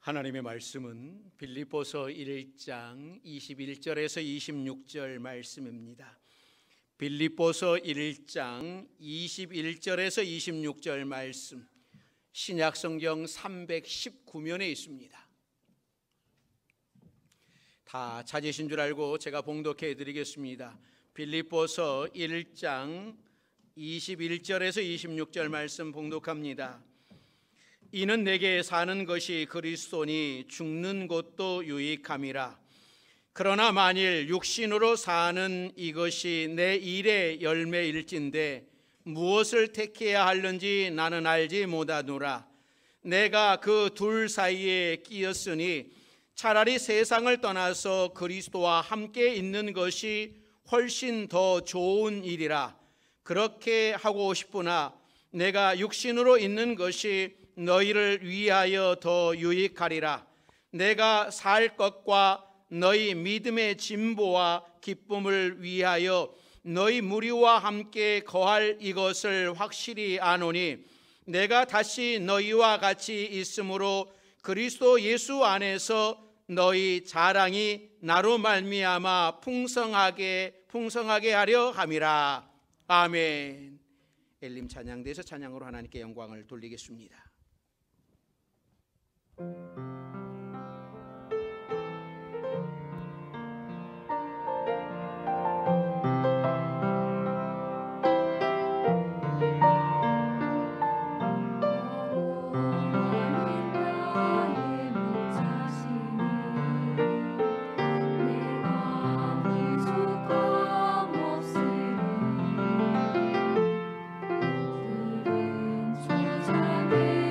하나님의 말씀은 빌립보서 1장 21절에서 26절 말씀입니다. 빌립보서 1장 21절에서 26절 말씀, 신약성경 319면에 있습니다. 다 찾으신 줄 알고 제가 봉독해 드리겠습니다. 빌립보서 1장 21절에서 26절 말씀 봉독합니다. 이는 내게 사는 것이 그리스도니 죽는 것도 유익함이라. 그러나 만일 육신으로 사는 이것이 내 일의 열매일진데 무엇을 택해야 하는지 나는 알지 못하노라. 내가 그 둘 사이에 끼었으니 차라리 세상을 떠나서 그리스도와 함께 있는 것이 훨씬 더 좋은 일이라. 그렇게 하고 싶으나 내가 육신으로 있는 것이 너희를 위하여 더 유익하리라. 내가 살 것과 너희 믿음의 진보와 기쁨을 위하여 너희 무리와 함께 거할 이것을 확실히 아노니, 내가 다시 너희와 같이 있으므로 그리스도 예수 안에서 너희 자랑이 나로 말미암아 풍성하게 하려 함이라. 아멘. 엘림 찬양대에서 찬양으로 하나님께 영광을 돌리겠습니다. 주작을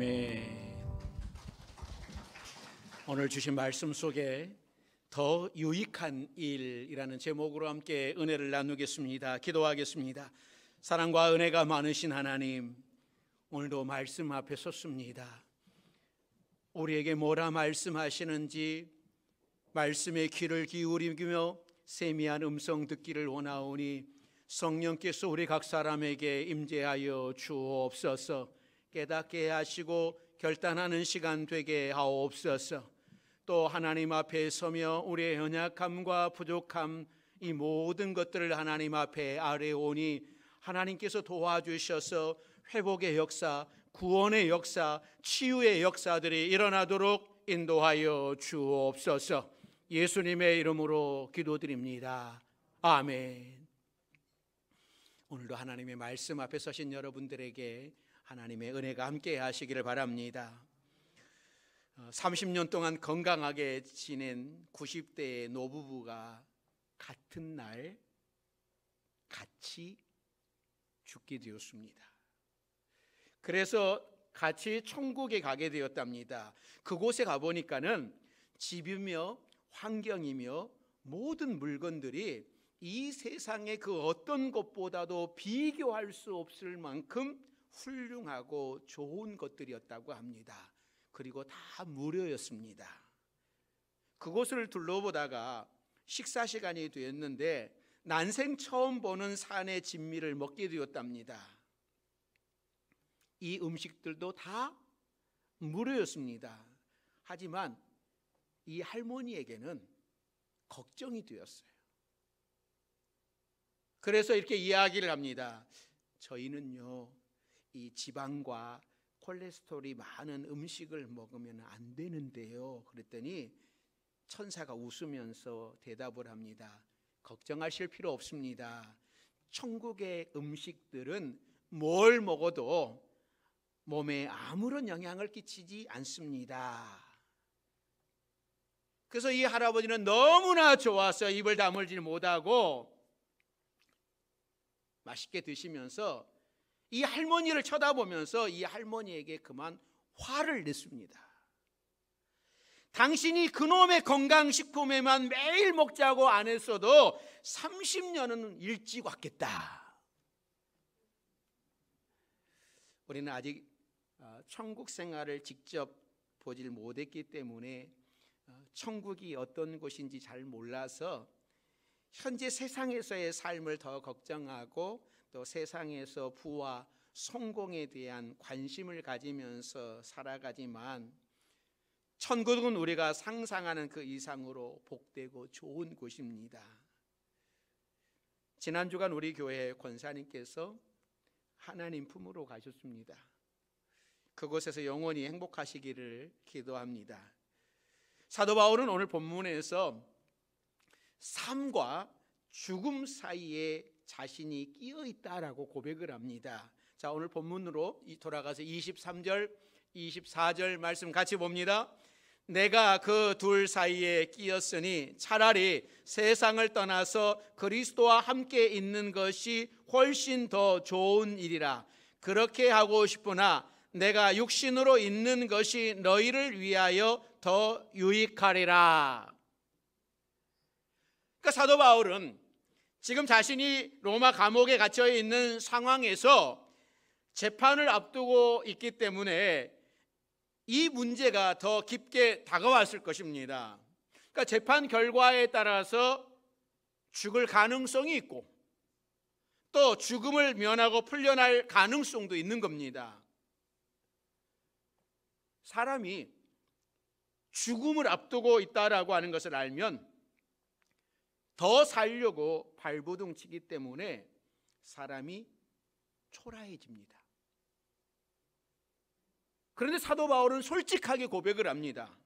아멘. 오늘 주신 말씀 속에 더 유익한 일이라는 제목으로 함께 은혜를 나누겠습니다. 기도하겠습니다. 사랑과 은혜가 많으신 하나님, 오늘도 말씀 앞에 섰습니다. 우리에게 뭐라 말씀하시는지 말씀에 귀를 기울이며 세미한 음성 듣기를 원하오니 성령께서 우리 각 사람에게 임재하여 주옵소서. 깨닫게 하시고 결단하는 시간 되게 하옵소서. 또 하나님 앞에 서며 우리의 연약함과 부족함, 이 모든 것들을 하나님 앞에 아뢰오니 하나님께서 도와주셔서 회복의 역사, 구원의 역사, 치유의 역사들이 일어나도록 인도하여 주옵소서. 예수님의 이름으로 기도드립니다. 아멘. 오늘도 하나님의 말씀 앞에 서신 여러분들에게 하나님의 은혜가 함께 하시기를 바랍니다. 30년 동안 건강하게 지낸 90대의 노부부가 같은 날 같이 죽게 되었습니다. 그래서 같이 천국에 가게 되었답니다. 그곳에 가보니까는 집이며 환경이며 모든 물건들이 이 세상의 그 어떤 것보다도 비교할 수 없을 만큼 훌륭하고 좋은 것들이었다고 합니다. 그리고 다 무료였습니다. 그곳을 둘러보다가 식사 시간이 되었는데 난생 처음 보는 산의 진미를 먹게 되었답니다. 이 음식들도 다 무료였습니다. 하지만 이 할머니에게는 걱정이 되었어요. 그래서 이렇게 이야기를 합니다. 저희는요, 이 지방과 콜레스테롤이 많은 음식을 먹으면 안 되는데요. 그랬더니 천사가 웃으면서 대답을 합니다. 걱정하실 필요 없습니다. 천국의 음식들은 뭘 먹어도 몸에 아무런 영향을 끼치지 않습니다. 그래서 이 할아버지는 너무나 좋아서 입을 다물지 못하고 맛있게 드시면서 이 할머니를 쳐다보면서 이 할머니에게 그만 화를 냈습니다. 당신이 그놈의 건강식품에만 매일 먹자고 안 했어도 30년은 일찍 왔겠다. 우리는 아직 천국 생활을 직접 보질 못했기 때문에 천국이 어떤 곳인지 잘 몰라서 현재 세상에서의 삶을 더 걱정하고 또 세상에서 부와 성공에 대한 관심을 가지면서 살아가지만 천국은 우리가 상상하는 그 이상으로 복되고 좋은 곳입니다. 지난 주간 우리 교회 권사님께서 하나님 품으로 가셨습니다. 그곳에서 영원히 행복하시기를 기도합니다. 사도 바울은 오늘 본문에서 삶과 죽음 사이에 자신이 끼어 있다라고 고백을 합니다. 자, 오늘 본문으로 돌아가서 23절, 24절 말씀 같이 봅니다. 내가 그 둘 사이에 끼었으니 차라리 세상을 떠나서 그리스도와 함께 있는 것이 훨씬 더 좋은 일이라. 그렇게 하고 싶으나 내가 육신으로 있는 것이 너희를 위하여 더 유익하리라. 그러니까 사도 바울은 지금 자신이 로마 감옥에 갇혀 있는 상황에서 재판을 앞두고 있기 때문에 이 문제가 더 깊게 다가왔을 것입니다. 그러니까 재판 결과에 따라서 죽을 가능성이 있고 또 죽음을 면하고 풀려날 가능성도 있는 겁니다. 사람이 죽음을 앞두고 있다라고 하는 것을 알면 더 살려고 발버둥치기 때문에 사람이 초라해집니다. 그런데 사도 바울은 솔직하게 고백을 합니다.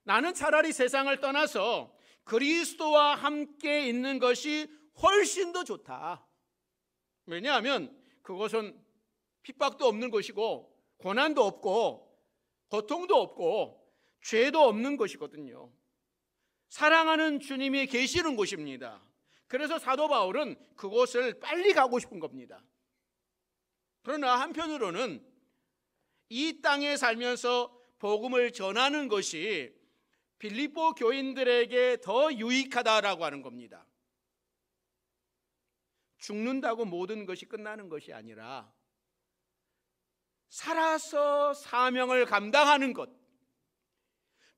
나는 차라리 세상을 떠나서 그리스도와 함께 있는 것이 훨씬 더 좋다. 왜냐하면 그것은 핍박도 없는 것이고 고난도 없고 고통도 없고 죄도 없는 것이거든요. 사랑하는 주님이 계시는 곳입니다. 그래서 사도 바울은 그곳을 빨리 가고 싶은 겁니다. 그러나 한편으로는 이 땅에 살면서 복음을 전하는 것이 빌립보 교인들에게 더 유익하다라고 하는 겁니다. 죽는다고 모든 것이 끝나는 것이 아니라 살아서 사명을 감당하는 것,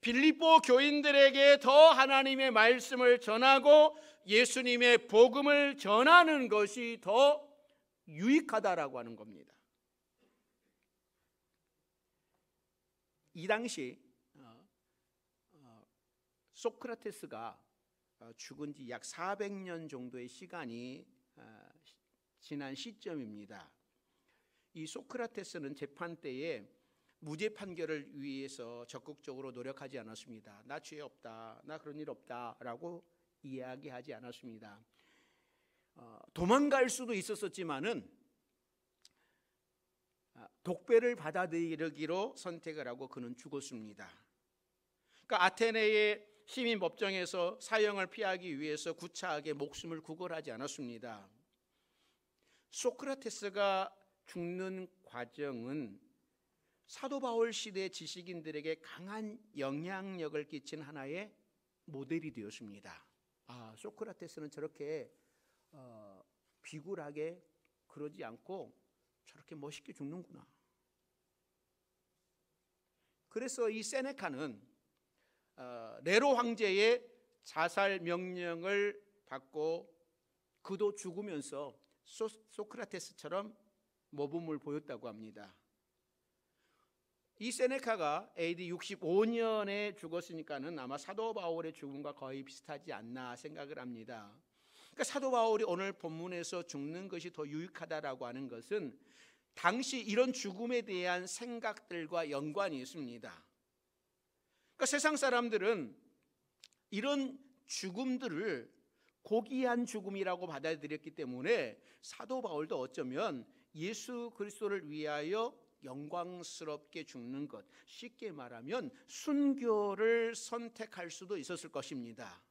빌립보 교인들에게 더 하나님의 말씀을 전하고 예수님의 복음을 전하는 것이 더 유익하다라고 하는 겁니다. 이 당시 소크라테스가 죽은 지 약 400년 정도의 시간이 지난 시점입니다. 이 소크라테스는 재판 때에 무죄 판결을 위해서 적극적으로 노력하지 않았습니다. 나 죄 없다, 나 그런 일 없다라고 이야기하지 않았습니다. 도망갈 수도 있었지만은 독배를 받아들이기로 선택을 하고 그는 죽었습니다. 그러니까 아테네의 시민 법정에서 사형을 피하기 위해서 구차하게 목숨을 구걸하지 않았습니다. 소크라테스가 죽는 과정은 사도 바울 시대 지식인들에게 강한 영향력을 끼친 하나의 모델이 되었습니다. 소크라테스는 저렇게 비굴하게 그러지 않고 저렇게 멋있게 죽는구나. 그래서 이 세네카는 네로 황제의 자살 명령을 받고 그도 죽으면서 소크라테스처럼 모범을 보였다고 합니다. 이 세네카가 AD 65년에 죽었으니까는 아마 사도 바울의 죽음과 거의 비슷하지 않나 생각을 합니다. 그러니까 사도 바울이 오늘 본문에서 죽는 것이 더 유익하다라고 하는 것은 당시 이런 죽음에 대한 생각들과 연관이 있습니다. 그러니까 세상 사람들은 이런 죽음들을 고귀한 죽음이라고 받아들였기 때문에 사도 바울도 어쩌면 예수 그리스도를 위하여 영광스럽게 죽는 것, 쉽게 말하면 순교를 선택할 수도 있었을 것입니다.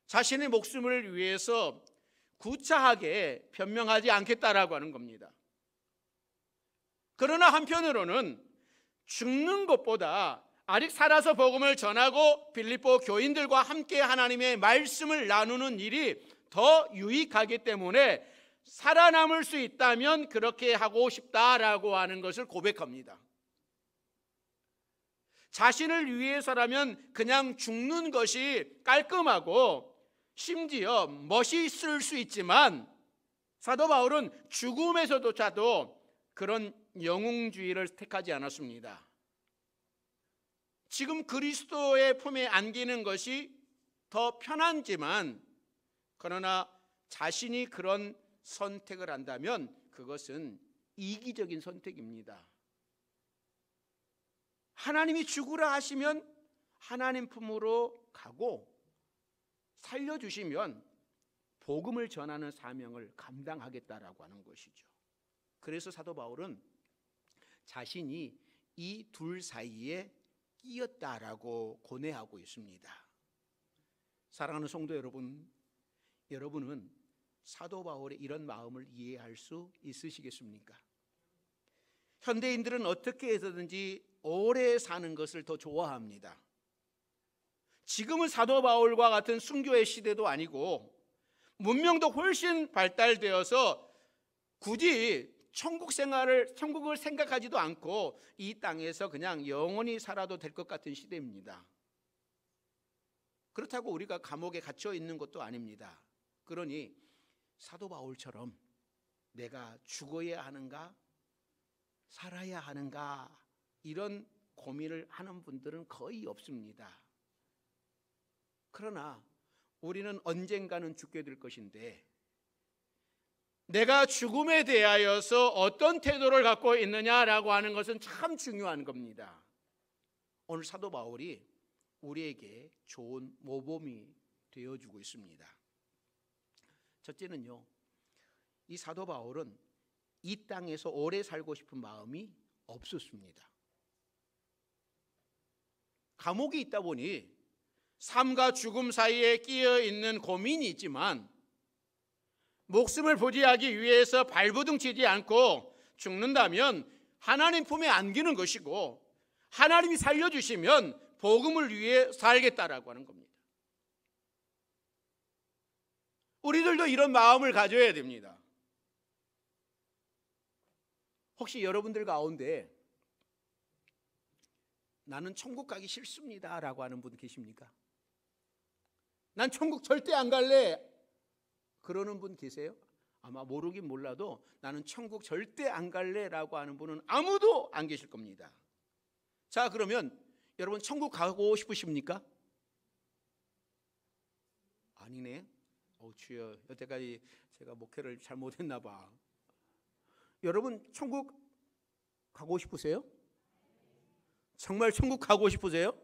자신의 목숨을 위해서 구차하게 변명하지 않겠다라고 하는 겁니다. 그러나 한편으로는 죽는 것보다 아직 살아서 복음을 전하고 빌립보 교인들과 함께 하나님의 말씀을 나누는 일이 더 유익하기 때문에 살아남을 수 있다면 그렇게 하고 싶다라고 하는 것을 고백합니다. 자신을 위해서라면 그냥 죽는 것이 깔끔하고 심지어 멋있을 수 있지만 사도 바울은 죽음에서조차도 그런 영웅주의를 택하지 않았습니다. 지금 그리스도의 품에 안기는 것이 더 편하지만 그러나 자신이 그런 선택을 한다면 그것은 이기적인 선택입니다. 하나님이 죽으라 하시면 하나님 품으로 가고 살려주시면 복음을 전하는 사명을 감당하겠다라고 하는 것이죠. 그래서 사도 바울은 자신이 이 둘 사이에 끼었다라고 고뇌하고 있습니다. 사랑하는 성도 여러분, 여러분은 사도 바울의 이런 마음을 이해할 수 있으시겠습니까? 현대인들은 어떻게 해서든지 오래 사는 것을 더 좋아합니다. 지금은 사도 바울과 같은 순교의 시대도 아니고 문명도 훨씬 발달되어서 굳이 천국을 생각하지도 않고 이 땅에서 그냥 영원히 살아도 될 것 같은 시대입니다. 그렇다고 우리가 감옥에 갇혀 있는 것도 아닙니다. 그러니 사도 바울처럼 내가 죽어야 하는가 살아야 하는가 이런 고민을 하는 분들은 거의 없습니다. 그러나 우리는 언젠가는 죽게 될 것인데 내가 죽음에 대하여서 어떤 태도를 갖고 있느냐라고 하는 것은 참 중요한 겁니다. 오늘 사도 바울이 우리에게 좋은 모범이 되어주고 있습니다. 첫째는요, 이 사도 바울은 이 땅에서 오래 살고 싶은 마음이 없었습니다. 감옥에 있다 보니 삶과 죽음 사이에 끼어 있는 고민이 있지만 목숨을 보지하기 위해서 발부둥치지 않고 죽는다면 하나님 품에 안기는 것이고 하나님이 살려주시면 복음을 위해 살겠다라고 하는 겁니다. 우리들도 이런 마음을 가져야 됩니다. 혹시 여러분들 가운데 나는 천국 가기 싫습니다 라고 하는 분 계십니까? 난 천국 절대 안 갈래 그러는 분 계세요? 아마 모르긴 몰라도 나는 천국 절대 안 갈래 라고 하는 분은 아무도 안 계실 겁니다. 자, 그러면 여러분 천국 가고 싶으십니까? 아니네. 주여, 여태까지 제가 목회를 잘못했나 봐. 여러분 천국 가고 싶으세요? 정말 천국 가고 싶으세요?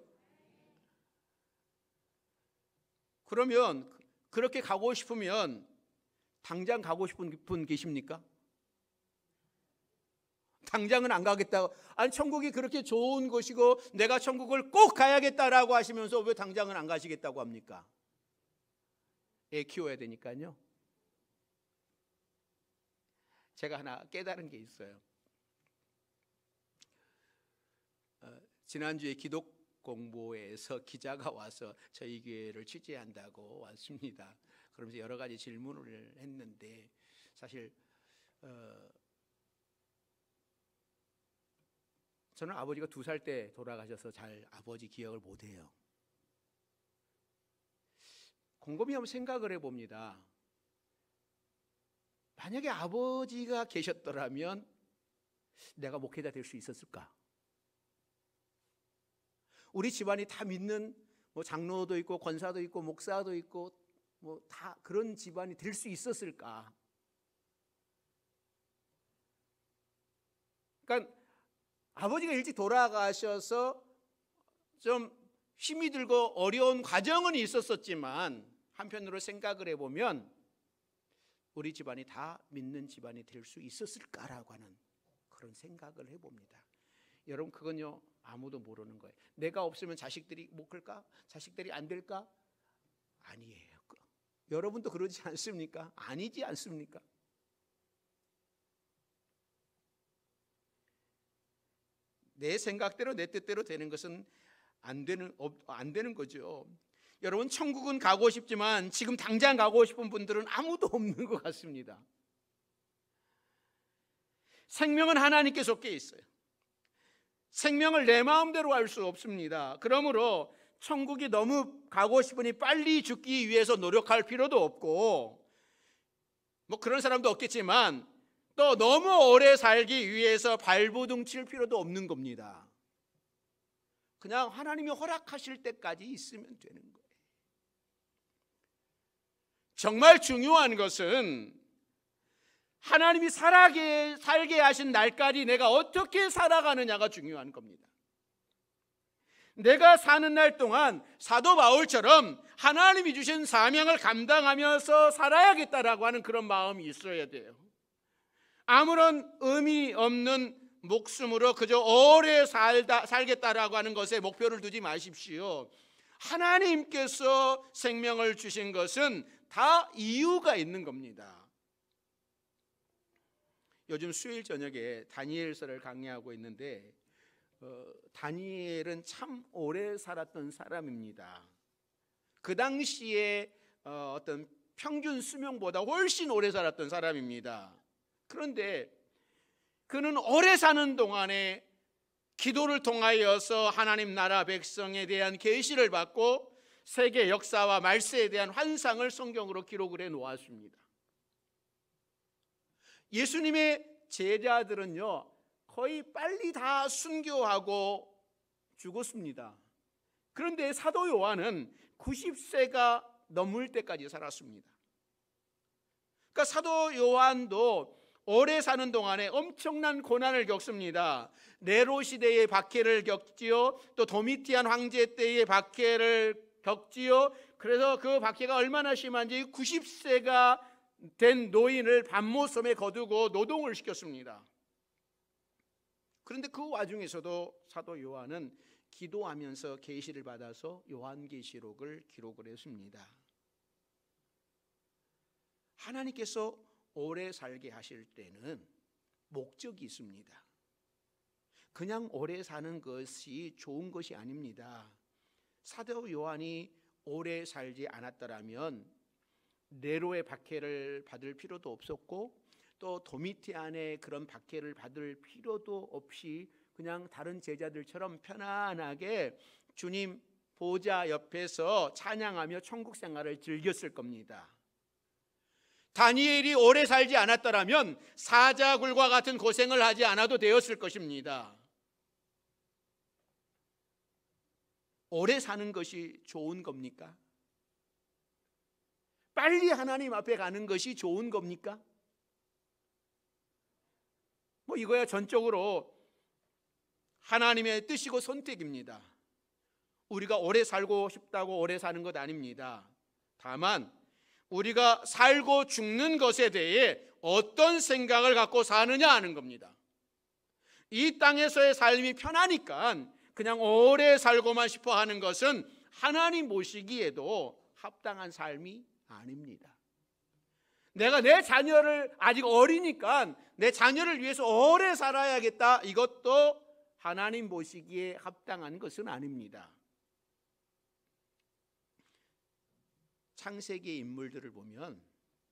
그러면 그렇게 가고 싶으면 당장 가고 싶은 분 계십니까? 당장은 안 가겠다고. 아니 천국이 그렇게 좋은 곳이고 내가 천국을 꼭 가야겠다라고 하시면서 왜 당장은 안 가시겠다고 합니까? 애 키워야 되니까요. 제가 하나 깨달은 게 있어요. 지난주에 기독 공부에서 기자가 와서 저희 교회를 취재한다고 왔습니다. 그러면서 여러 가지 질문을 했는데 사실 저는 아버지가 2살 때 돌아가셔서 잘 아버지 기억을 못해요. 곰곰이 한번 생각을 해봅니다. 만약에 아버지가 계셨더라면 내가 목회자 될 수 있었을까? 우리 집안이 다 믿는 뭐 장로도 있고 권사도 있고 목사도 있고 뭐 다 그런 집안이 될 수 있었을까? 그러니까 아버지가 일찍 돌아가셔서 좀 힘이 들고 어려운 과정은 있었었지만 한편으로 생각을 해보면 우리 집안이 다 믿는 집안이 될 수 있었을까라고 하는 그런 생각을 해봅니다. 여러분 그건요 아무도 모르는 거예요. 내가 없으면 자식들이 못 클까? 자식들이 안 될까? 아니에요. 여러분도 그러지 않습니까? 아니지 않습니까? 내 생각대로 내 뜻대로 되는 것은 안 되는 거죠. 여러분 천국은 가고 싶지만 지금 당장 가고 싶은 분들은 아무도 없는 것 같습니다. 생명은 하나님께 속해 있어요. 생명을 내 마음대로 할 수 없습니다. 그러므로 천국이 너무 가고 싶으니 빨리 죽기 위해서 노력할 필요도 없고 뭐 그런 사람도 없겠지만 또 너무 오래 살기 위해서 발버둥 칠 필요도 없는 겁니다. 그냥 하나님이 허락하실 때까지 있으면 되는 거예요. 정말 중요한 것은 하나님이 살게 하신 날까지 내가 어떻게 살아가느냐가 중요한 겁니다. 내가 사는 날 동안 사도 바울처럼 하나님이 주신 사명을 감당하면서 살아야겠다라고 하는 그런 마음이 있어야 돼요. 아무런 의미 없는 목숨으로 그저 오래 살겠다라고 하는 것에 목표를 두지 마십시오. 하나님께서 생명을 주신 것은 다 이유가 있는 겁니다. 요즘 수요일 저녁에 다니엘서를 강의하고 있는데 다니엘은 참 오래 살았던 사람입니다. 그 당시에 어떤 평균 수명보다 훨씬 오래 살았던 사람입니다. 그런데 그는 오래 사는 동안에 기도를 통하여서 하나님 나라 백성에 대한 계시를 받고 세계 역사와 말세에 대한 환상을 성경으로 기록을 해 놓았습니다. 예수님의 제자들은요 거의 빨리 다 순교하고 죽었습니다. 그런데 사도 요한은 90세가 넘을 때까지 살았습니다. 그러니까 사도 요한도 오래 사는 동안에 엄청난 고난을 겪습니다. 네로 시대의 박해를 겪지요. 또 도미티안 황제 때의 박해를 겪지요. 그래서 그 박해가 얼마나 심한지 90세가 된 노인을 밤모섬에 거두고 노동을 시켰습니다. 그런데 그 와중에서도 사도 요한은 기도하면서 계시를 받아서 요한계시록을 기록을 했습니다. 하나님께서 오래 살게 하실 때는 목적이 있습니다. 그냥 오래 사는 것이 좋은 것이 아닙니다. 사도 요한이 오래 살지 않았더라면 네로의 박해를 받을 필요도 없었고 또 도미티안의 그런 박해를 받을 필요도 없이 그냥 다른 제자들처럼 편안하게 주님 보좌 옆에서 찬양하며 천국 생활을 즐겼을 겁니다. 다니엘이 오래 살지 않았더라면 사자굴과 같은 고생을 하지 않아도 되었을 것입니다. 오래 사는 것이 좋은 겁니까? 빨리 하나님 앞에 가는 것이 좋은 겁니까? 이거야 전적으로 하나님의 뜻이고 선택입니다. 우리가 오래 살고 싶다고 오래 사는 것 아닙니다. 다만 우리가 살고 죽는 것에 대해 어떤 생각을 갖고 사느냐 하는 겁니다. 이 땅에서의 삶이 편하니까 그냥 오래 살고만 싶어 하는 것은 하나님 보시기에도 합당한 삶이 아닙니다. 내가 내 자녀를 아직 어리니까 내 자녀를 위해서 오래 살아야겠다, 이것도 하나님 보시기에 합당한 것은 아닙니다. 창세기 인물들을 보면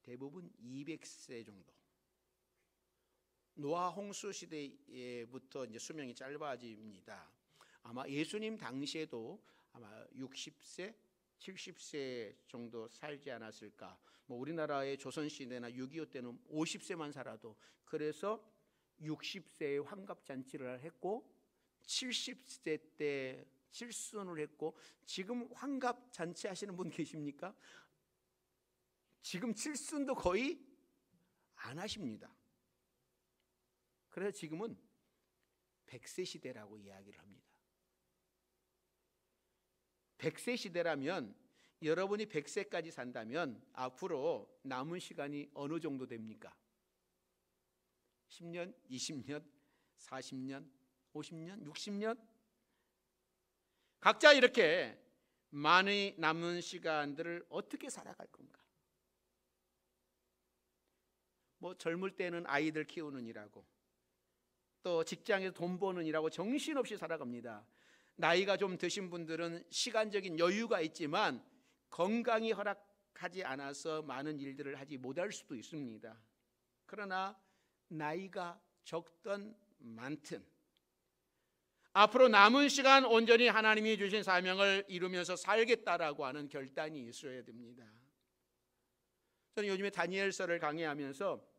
대부분 200세 정도. 노아 홍수 시대부터 이제 수명이 짧아집니다. 아마 예수님 당시에도 아마 60세, 70세 정도 살지 않았을까. 우리나라의 조선시대나 6.25 때는 50세만 살아도, 그래서 60세에 환갑잔치를 했고 70세 때 칠순을 했고, 지금 환갑잔치 하시는 분 계십니까? 지금 칠순도 거의 안 하십니다. 그래서 지금은 100세 시대라고 이야기를 합니다. 100세 시대라면 여러분이 100세까지 산다면 앞으로 남은 시간이 어느 정도 됩니까? 10년, 20년, 40년, 50년, 60년? 각자 이렇게 많이 남은 시간들을 어떻게 살아갈 건가? 젊을 때는 아이들 키우는 일하고 또 직장에서 돈 버는 일하고 정신없이 살아갑니다. 나이가 좀 드신 분들은 시간적인 여유가 있지만 건강이 허락하지 않아서 많은 일들을 하지 못할 수도 있습니다. 그러나 나이가 적든 많든 앞으로 남은 시간 온전히 하나님이 주신 사명을 이루면서 살겠다라고 하는 결단이 있어야 됩니다. 저는 요즘에 다니엘서를 강의하면서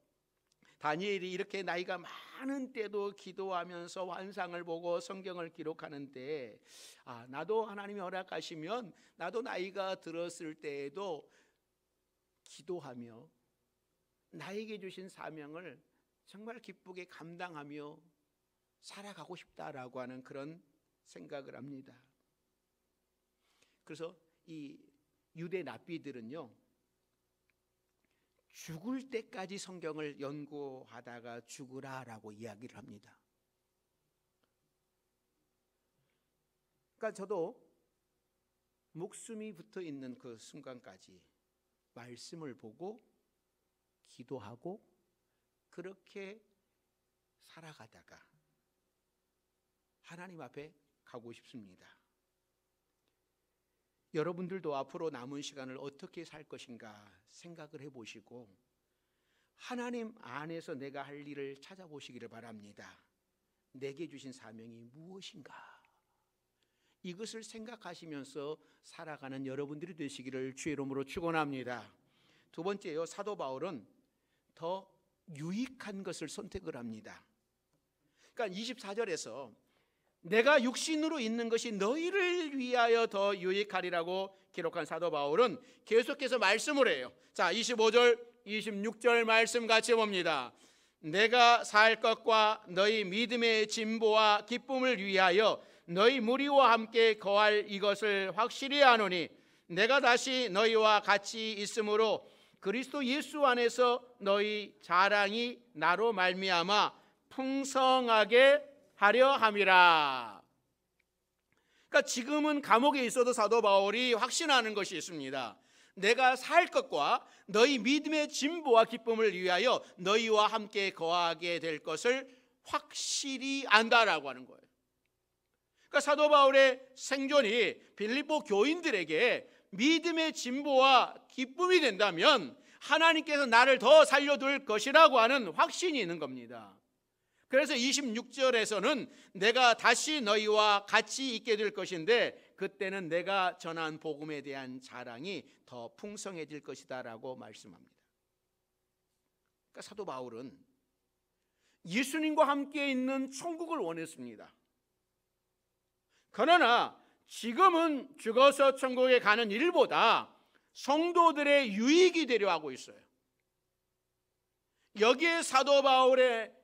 다니엘이 이렇게 나이가 많은 때도 기도하면서 환상을 보고 성경을 기록하는데, 나도 하나님이 허락하시면 나도 나이가 들었을 때에도 기도하며 나에게 주신 사명을 정말 기쁘게 감당하며 살아가고 싶다라고 하는 그런 생각을 합니다. 그래서 이 유대 랍비들은요, 죽을 때까지 성경을 연구하다가 죽으라라고 이야기를 합니다. 그러니까 저도 목숨이 붙어 있는 그 순간까지 말씀을 보고 기도하고 그렇게 살아가다가 하나님 앞에 가고 싶습니다. 여러분들도 앞으로 남은 시간을 어떻게 살 것인가 생각을 해보시고 하나님 안에서 내가 할 일을 찾아보시기를 바랍니다. 내게 주신 사명이 무엇인가? 이것을 생각하시면서 살아가는 여러분들이 되시기를 주의 이름으로 축원합니다. 두 번째요, 사도 바울은 더 유익한 것을 선택을 합니다. 그러니까 24절에서 내가 육신으로 있는 것이 너희를 위하여 더 유익하리라고 기록한 사도 바울은 계속해서 말씀을 해요. 자, 25절 26절 말씀 같이 봅니다. 내가 살 것과 너희 믿음의 진보와 기쁨을 위하여 너희 무리와 함께 거할 이것을 확실히 아노니 내가 다시 너희와 같이 있으므로 그리스도 예수 안에서 너희 자랑이 나로 말미암아 풍성하게 하려 함이라. 그러니까 지금은 감옥에 있어도 사도 바울이 확신하는 것이 있습니다. 내가 살 것과 너희 믿음의 진보와 기쁨을 위하여 너희와 함께 거하게 될 것을 확실히 안다라고 하는 거예요. 그러니까 사도 바울의 생존이 빌립보 교인들에게 믿음의 진보와 기쁨이 된다면 하나님께서 나를 더 살려둘 것이라고 하는 확신이 있는 겁니다. 그래서 26절에서는 내가 다시 너희와 같이 있게 될 것인데 그때는 내가 전한 복음에 대한 자랑이 더 풍성해질 것이다 라고 말씀합니다. 그러니까 사도 바울은 예수님과 함께 있는 천국을 원했습니다. 그러나 지금은 죽어서 천국에 가는 일보다 성도들의 유익이 되려 하고 있어요. 여기에 사도 바울의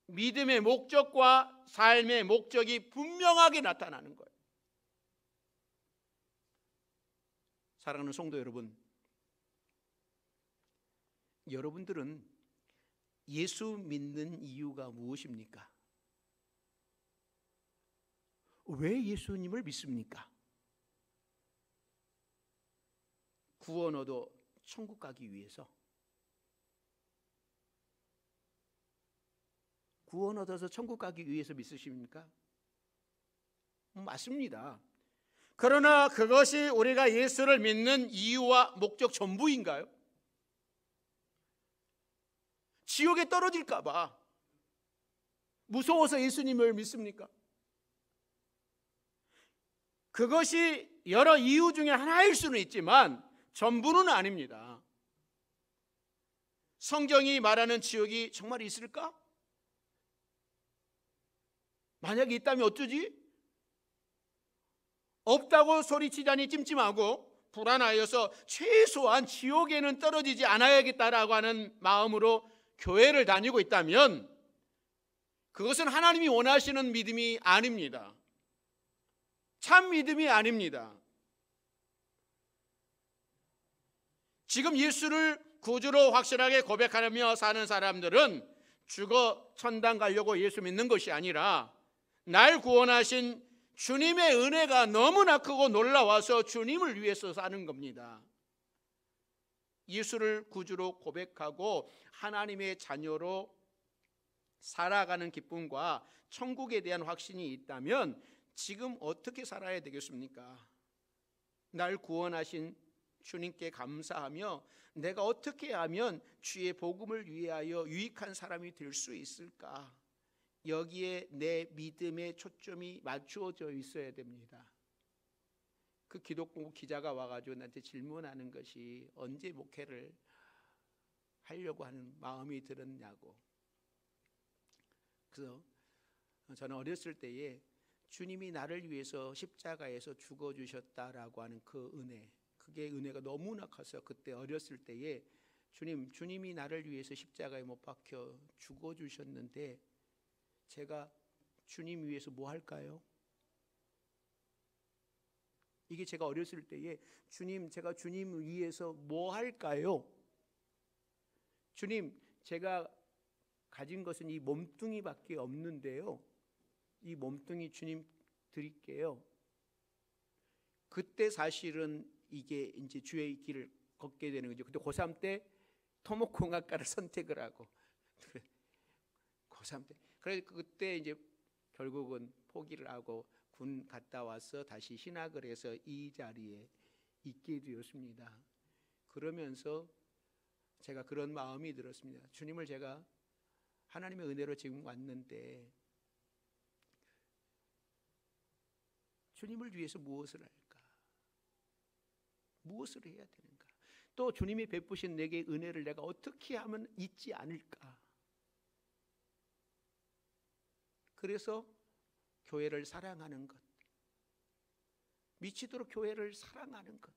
믿음의 목적과 삶의 목적이 분명하게 나타나는 거예요. 사랑하는 성도 여러분, 여러분들은 예수 믿는 이유가 무엇입니까? 왜 예수님을 믿습니까? 구원 얻어 천국 가기 위해서? 구원 얻어서 천국 가기 위해서 믿으십니까? 맞습니다. 그러나 그것이 우리가 예수를 믿는 이유와 목적 전부인가요? 지옥에 떨어질까 봐 무서워서 예수님을 믿습니까? 그것이 여러 이유 중에 하나일 수는 있지만 전부는 아닙니다. 성경이 말하는 지옥이 정말 있을까? 만약에 있다면 어쩌지? 없다고 소리치자니 찜찜하고 불안하여서 최소한 지옥에는 떨어지지 않아야겠다라고 하는 마음으로 교회를 다니고 있다면 그것은 하나님이 원하시는 믿음이 아닙니다. 참 믿음이 아닙니다. 지금 예수를 구주로 확실하게 고백하며 사는 사람들은 죽어 천당 가려고 예수 믿는 것이 아니라 날 구원하신 주님의 은혜가 너무나 크고 놀라워서 주님을 위해서 사는 겁니다. 예수를 구주로 고백하고 하나님의 자녀로 살아가는 기쁨과 천국에 대한 확신이 있다면 지금 어떻게 살아야 되겠습니까? 날 구원하신 주님께 감사하며 내가 어떻게 하면 주의 복음을 위하여 유익한 사람이 될 수 있을까? 여기에 내 믿음의 초점이 맞추어져 있어야 됩니다. 그 기독교 기자가 와가지고 나한테 질문하는 것이 언제 목회를 하려고 하는 마음이 들었냐고. 그래서 저는 어렸을 때에 주님이 나를 위해서 십자가에서 죽어주셨다라고 하는 그 은혜, 그게 은혜가 너무나 커서 그때 어렸을 때에 주님이 나를 위해서 십자가에 못 박혀 죽어주셨는데 제가 주님 위해서 뭐 할까요? 이게 제가 어렸을 때에 제가 주님 위해서 뭐 할까요? 주님, 제가 가진 것은 이 몸뚱이밖에 없는데요. 이 몸뚱이 주님 드릴게요. 그때 사실은 이게 이제 주의 길을 걷게 되는 거죠. 근데 고3 때 토목공학과를 선택을 하고 고3 때 그래서 그때 이제 결국은 포기를 하고 군 갔다 와서 다시 신학을 해서 이 자리에 있게 되었습니다. 그러면서 제가 그런 마음이 들었습니다. 주님을 제가 하나님의 은혜로 지금 왔는데 주님을 위해서 무엇을 할까? 무엇을 해야 되는가? 또 주님이 베푸신 내게 은혜를 내가 어떻게 하면 잊지 않을까? 그래서 교회를 사랑하는 것, 미치도록 교회를 사랑하는 것,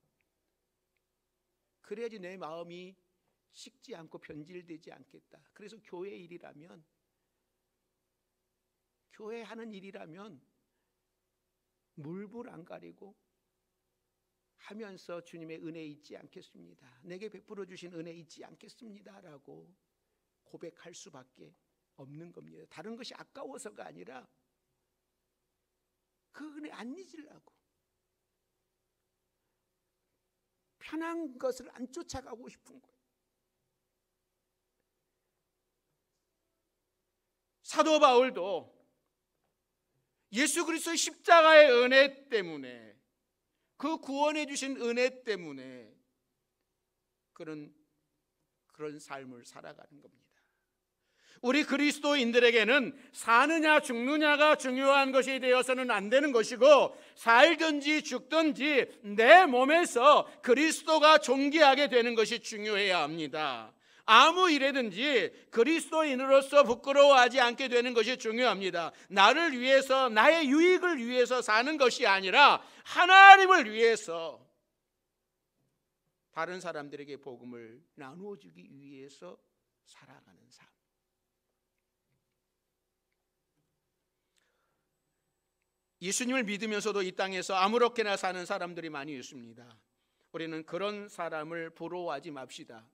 그래야지 내 마음이 식지 않고 변질되지 않겠다. 그래서 교회 일이라면, 교회 하는 일이라면 물불 안 가리고 하면서 주님의 은혜 잊지 않겠습니다. 내게 베풀어 주신 은혜 잊지 않겠습니다 라고 고백할 수밖에 없는 겁니다. 다른 것이 아까워서가 아니라 그 은혜 안 잊으려고, 편한 것을 안 쫓아가고 싶은 거예요. 사도 바울도 예수 그리스도의 십자가의 은혜 때문에, 그 구원해 주신 은혜 때문에 그런 삶을 살아가는 겁니다. 우리 그리스도인들에게는 사느냐 죽느냐가 중요한 것이 되어서는 안 되는 것이고, 살든지 죽든지 내 몸에서 그리스도가 존귀하게 되는 것이 중요해야 합니다. 아무 일에든지 그리스도인으로서 부끄러워하지 않게 되는 것이 중요합니다. 나를 위해서, 나의 유익을 위해서 사는 것이 아니라 하나님을 위해서, 다른 사람들에게 복음을 나누어 주기 위해서 살아가는 삶. 예수님을 믿으면서도 이 땅에서 아무렇게나 사는 사람들이 많이 있습니다. 우리는 그런 사람을 부러워하지 맙시다.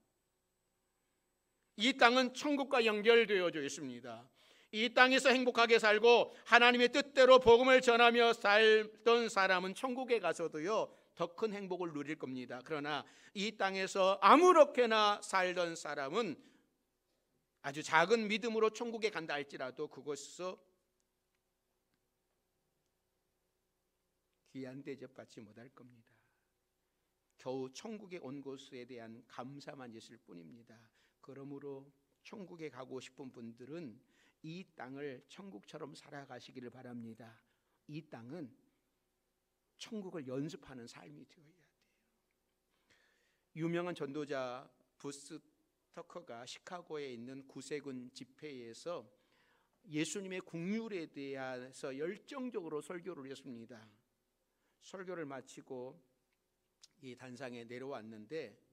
이 땅은 천국과 연결되어져 있습니다. 이 땅에서 행복하게 살고 하나님의 뜻대로 복음을 전하며 살던 사람은 천국에 가서도요 더 큰 행복을 누릴 겁니다. 그러나 이 땅에서 아무렇게나 살던 사람은 아주 작은 믿음으로 천국에 간다 할지라도 그것에서 귀한 대접 받지 못할 겁니다. 겨우 천국에 온 것에 대한 감사만 있을 뿐입니다. 그러므로 천국에 가고 싶은 분들은 이 땅을 천국처럼 살아가시기를 바랍니다. 이 땅은 천국을 연습하는 삶이 되어야 돼요. 유명한 전도자 부스 터커가 시카고에 있는 구세군 집회에서 예수님의 국률에 대해서 열정적으로 설교를 했습니다. 설교를 마치고 이 단상에 내려왔는데,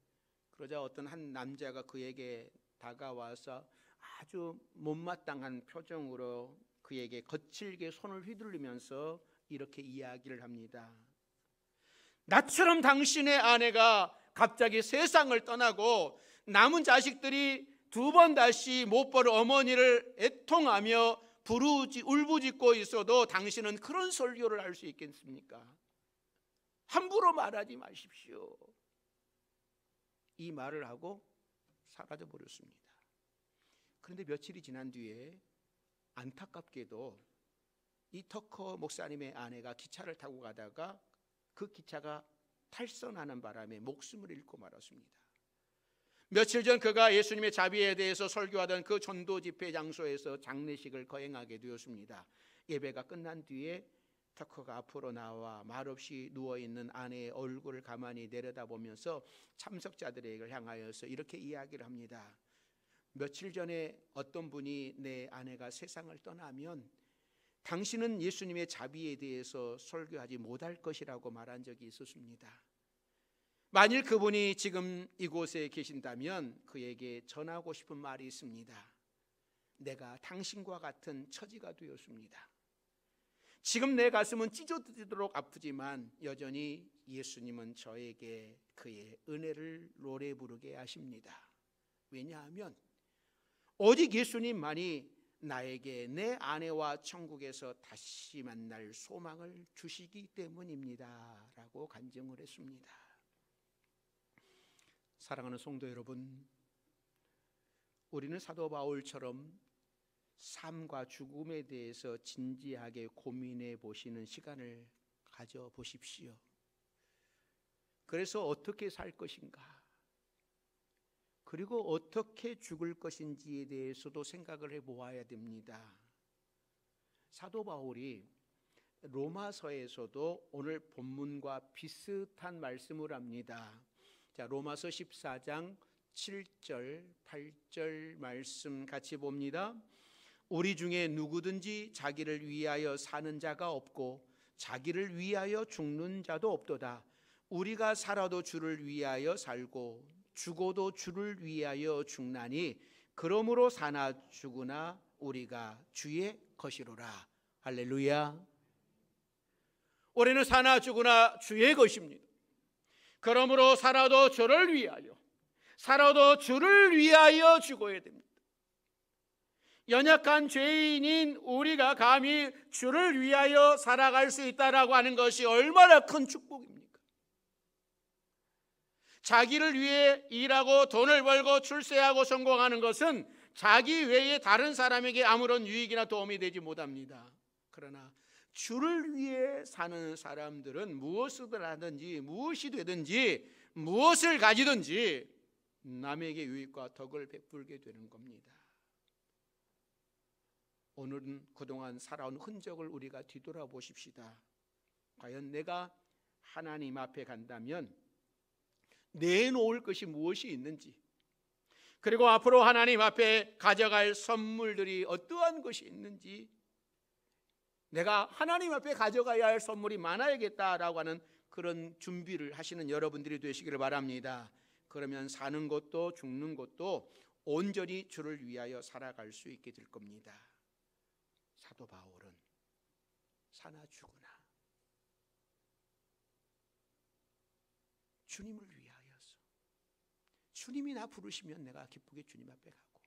그러자 어떤 한 남자가 그에게 다가와서 아주 못마땅한 표정으로 그에게 거칠게 손을 휘둘리면서 이렇게 이야기를 합니다. 나처럼 당신의 아내가 갑자기 세상을 떠나고 남은 자식들이 두 번 다시 못 볼 어머니를 애통하며 울부짖고 있어도 당신은 그런 설교를 할 수 있겠습니까? 함부로 말하지 마십시오. 이 말을 하고 사라져 버렸습니다. 그런데 며칠이 지난 뒤에 안타깝게도 이 터커 목사님의 아내가 기차를 타고 가다가 그 기차가 탈선하는 바람에 목숨을 잃고 말았습니다. 며칠 전 그가 예수님의 자비에 대해서 설교하던 그 전도 집회 장소에서 장례식을 거행하게 되었습니다. 예배가 끝난 뒤에 터커가 앞으로 나와 말없이 누워있는 아내의 얼굴을 가만히 내려다보면서 참석자들에게 향하여서 이렇게 이야기를 합니다. 며칠 전에 어떤 분이 내 아내가 세상을 떠나면 당신은 예수님의 자비에 대해서 설교하지 못할 것이라고 말한 적이 있었습니다. 만일 그분이 지금 이곳에 계신다면 그에게 전하고 싶은 말이 있습니다. 내가 당신과 같은 처지가 되었습니다. 지금 내 가슴은 찢어지도록 아프지만 여전히 예수님은 저에게 그의 은혜를 노래 부르게 하십니다. 왜냐하면 오직 예수님만이 나에게 내 아내와 천국에서 다시 만날 소망을 주시기 때문입니다 라고 간증을 했습니다. 사랑하는 성도 여러분, 우리는 사도 바울처럼 삶과 죽음에 대해서 진지하게 고민해 보시는 시간을 가져보십시오. 그래서 어떻게 살 것인가, 그리고 어떻게 죽을 것인지에 대해서도 생각을 해보아야 됩니다. 사도 바울이 로마서에서도 오늘 본문과 비슷한 말씀을 합니다. 자, 로마서 14장 7절 8절 말씀 같이 봅니다. 우리 중에 누구든지 자기를 위하여 사는 자가 없고 자기를 위하여 죽는 자도 없도다. 우리가 살아도 주를 위하여 살고 죽어도 주를 위하여 죽나니 그러므로 사나 죽으나 우리가 주의 것이로라. 할렐루야. 우리는 사나 죽으나 주의 것입니다. 그러므로 살아도 주를 위하여, 살아도 주를 위하여 죽어야 됩니다. 연약한 죄인인 우리가 감히 주를 위하여 살아갈 수 있다라고 하는 것이 얼마나 큰 축복입니까? 자기를 위해 일하고 돈을 벌고 출세하고 성공하는 것은 자기 외에 다른 사람에게 아무런 유익이나 도움이 되지 못합니다. 그러나 주를 위해 사는 사람들은 무엇을 하든지 무엇이 되든지 무엇을 가지든지 남에게 유익과 덕을 베풀게 되는 겁니다. 오늘은 그동안 살아온 흔적을 우리가 뒤돌아보십시다. 과연 내가 하나님 앞에 간다면 내놓을 것이 무엇이 있는지, 그리고 앞으로 하나님 앞에 가져갈 선물들이 어떠한 것이 있는지, 내가 하나님 앞에 가져가야 할 선물이 많아야겠다라고 하는 그런 준비를 하시는 여러분들이 되시기를 바랍니다. 그러면 사는 것도 죽는 것도 온전히 주를 위하여 살아갈 수 있게 될 겁니다. 사도 바울은 사나 죽으나 주님을 위하여서, 주님이 나 부르시면 내가 기쁘게 주님 앞에 가고,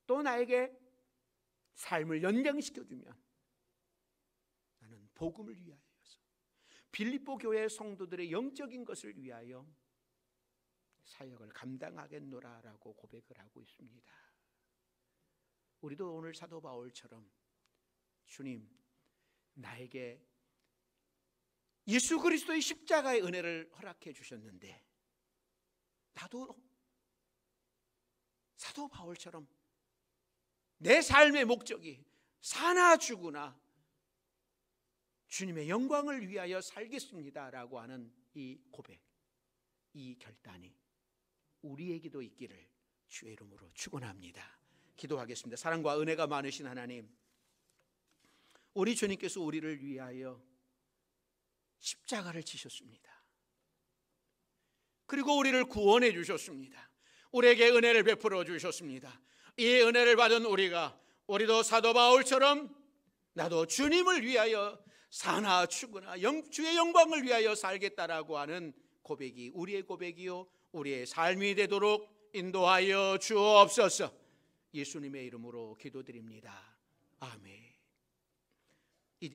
또 나에게 삶을 연장시켜주면 나는 복음을 위하여서, 빌립보 교회 성도들의 영적인 것을 위하여 사역을 감당하겠노라라고 고백을 하고 있습니다. 우리도 오늘 사도 바울처럼 주님, 나에게 예수 그리스도의 십자가의 은혜를 허락해 주셨는데 나도 사도 바울처럼 내 삶의 목적이 사나 죽으나 주님의 영광을 위하여 살겠습니다라고 하는 이 고백, 이 결단이 우리에게도 있기를 주의 이름으로 축원합니다. 기도하겠습니다. 사랑과 은혜가 많으신 하나님, 우리 주님께서 우리를 위하여 십자가를 지셨습니다. 그리고 우리를 구원해 주셨습니다. 우리에게 은혜를 베풀어 주셨습니다. 이 은혜를 받은 우리도 사도 바울처럼 나도 주님을 위하여 사나 죽으나 주의 영광을 위하여 살겠다라고 하는 고백이 우리의 고백이요 우리의 삶이 되도록 인도하여 주옵소서. 예수님의 이름으로 기도드립니다. 아멘.